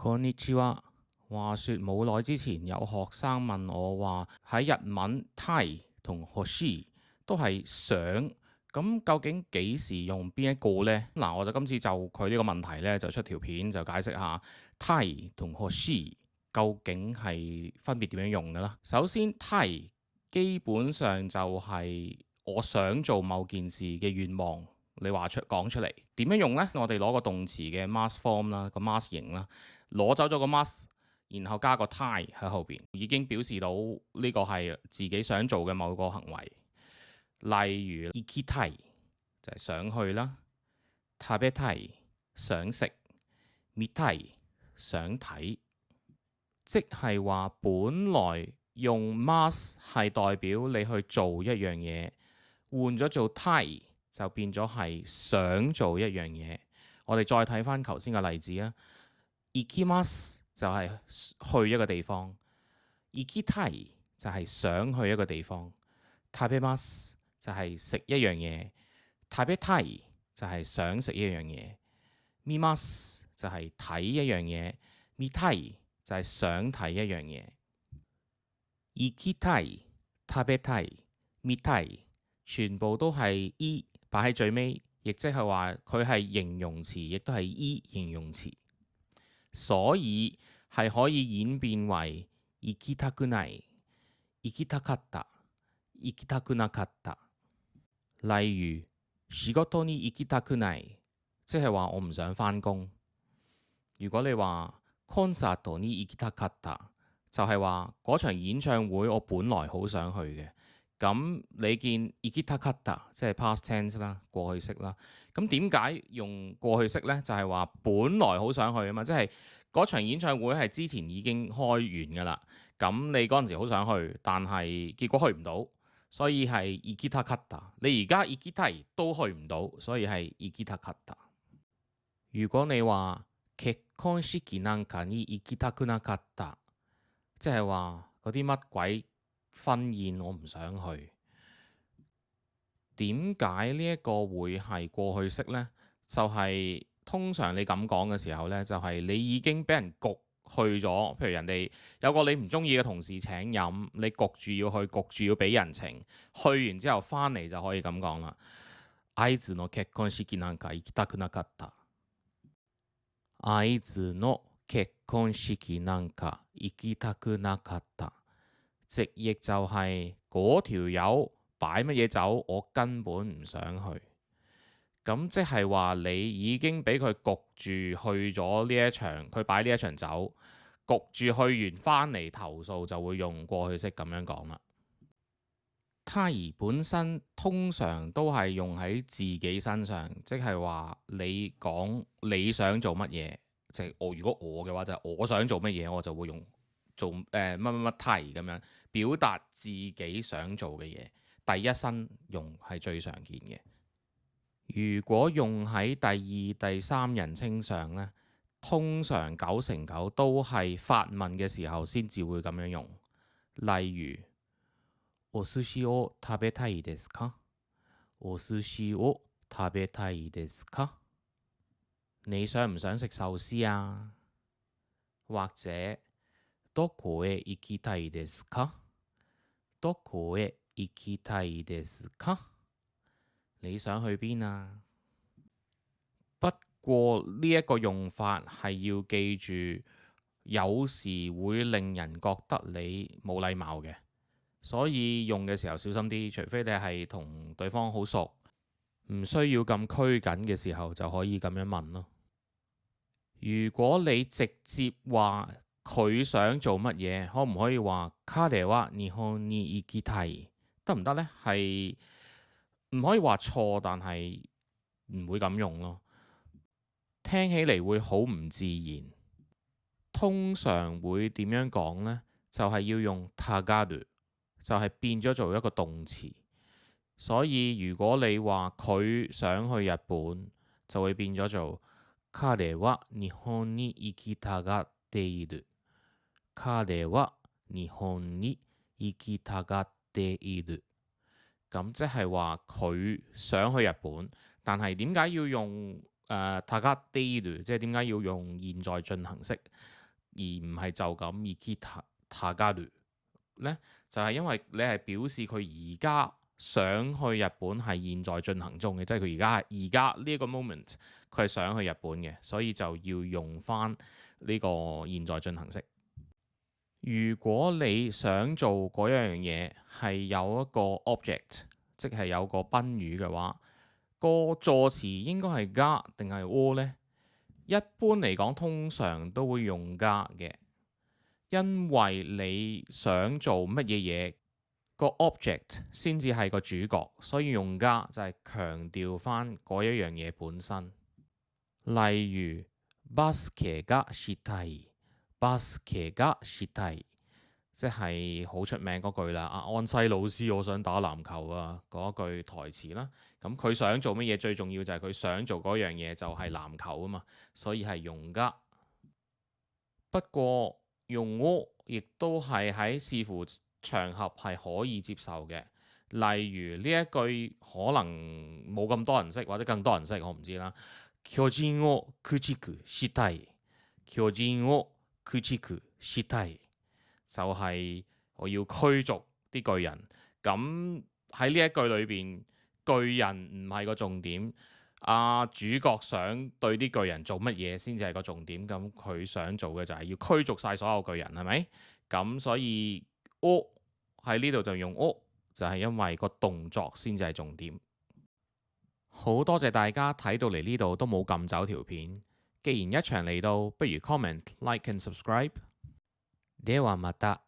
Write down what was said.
こんにちは。話說冇耐之前有學生問我話喺日文た同欲しい都係想，咁究竟幾時用邊一個呢？嗱，我就今次就佢呢個問題呢，就出條片就解釋下た同欲しい究竟係分別點樣用嘅啦。首先た基本上就係我想做某件事嘅願望。你話講出嚟點樣用呢？我哋攞個動詞嘅 mass form 啦，個 mass 型啦，攞走咗個 mass，然後加個た喺後邊，已經表示到呢個係自己想做嘅某個行為。例如行きたい就係想去啦，食べたい想食，見たい想睇，即係話本來用 mass 係代表你去做一樣嘢，換咗做た就變咗係想做一樣嘢。我哋再睇翻頭先嘅例子啊，行きます就係去一個地方，行きたい就係想去一個地方，食べます就係食一樣嘢，食べたい就係想食一樣嘢，見ます就係睇一樣嘢，見たい就係想睇一樣嘢。行きたい、食べたい、見たい全部都係い擺喺最尾，亦即係話佢係形容詞，亦都係い形容詞，所以係可以演變為行きたくない、行きたかった、行きたくなかった。例如仕事に行きたくない，即係話我唔想返工。如果你話コンサートに行きたかった，就係話嗰場演唱會我本來好想去嘅。咁你見行きたかった即係 past tense 啦，過去式啦。咁點解用過去式呢？就係話本來好想去啊嘛，即係嗰場演唱會係之前已經開完㗎啦。咁你嗰陣時好想去，但係結果去唔到，所以係行きたかった。你而家行きたい都去唔到，所以係行きたかった。如果你話結婚式なんかに行きたくなかった，即係話嗰啲乜鬼婚宴我唔想去。點解呢一個會係過去式呢？就係通常你咁講嘅時候呢，就係你已經俾人焗去咗。譬如人哋有個你唔中意嘅同事請飲，你焗住要去，焗住要俾人情。去完之後翻嚟就可以咁講啦。あいつの結婚式なんか行きたくなかった。あいつの結婚式なんか行きたくなかった。直譯就係嗰條友擺乜嘢酒，我根本唔想去。咁即係話你已經俾佢焗住去咗呢一場，佢擺呢一場酒，焗住去完翻嚟投訴就會用過去式咁樣講啦。他本身通常都係用喺自己身上，即係話你講你想做乜嘢，即係如果我嘅話就係我想做乜嘢，我就會用做乜乜乜た咁樣表達自己想做嘅嘢。第一身用係最常見嘅。如果用喺第二、第三人稱上呢，通常9成9都係發問嘅時候先至會咁樣用。例如お寿司を食べたいですか？お壽司を食べたいですか？你想唔想食壽司啊？或者どこへ行きたいですか？どこへ行きたいですか？你想去邊啊？不過呢一個用法係要記住，有時會令人覺得你冇禮貌嘅，所以用嘅時候小心啲。除非你係同對方好熟，唔需要咁拘謹嘅時候，就可以咁樣問咯。如果你直接話佢想做乜嘢，可唔可以話彼は日本に行きたい？得唔得呢？係唔可以話錯，但係唔會咁用咯。聽起嚟會好唔自然。通常會點樣講呢？就係要用たがる，就係變咗做一個動詞。所以如果你話佢想去日本，就會變咗做彼は日本に行きたがっている。彼は日本に行きたがっている。咁即係話佢想去日本，但係點解要用たがっている？即係點解要用現在進行式？而唔係就咁而 kita tagaru 咧，就係因為你係表示佢而家想去日本係現在進行中嘅，即係佢而家呢一個 moment 佢係想去日本嘅，所以就要用翻呢個現在進行式。如果你想做嗰樣嘢係有一個 object，即係有個賓語嘅話，個助詞應該係加定係 o 呢？一般嚟講，通常都會用加嘅，因為你想做乜嘢嘢，個 object 先至係個主角，所以用加就係強調翻嗰一樣嘢本身。例如バスケがしたい、バスケがしたい，即係好出名嗰句啦。安西老師，我想打籃球啊，嗰句台詞啦。咁佢想做乜嘢？最重要就係佢想做嗰樣嘢就係籃球啊嘛，所以係用加。不過用我亦都係喺視乎場合係可以接受嘅。例如呢一句可能冇咁多人識，或者更多人識，我唔知啦。巨人を駆逐したい、巨人を駆逐したい，就係我要驅逐啲巨人。咁喺呢一句裏邊，巨人唔係個重點，主角想對啲巨人做乜嘢先至係個重點。咁佢想做嘅就係要驅逐晒所有巨人，係咪？咁所以我喺呢度就用我，就係因為個動作先至係重點。好多謝大家睇到嚟呢度都冇撳走條片。既然一場嚟到，不如 comment、like and subscribe。ではまた。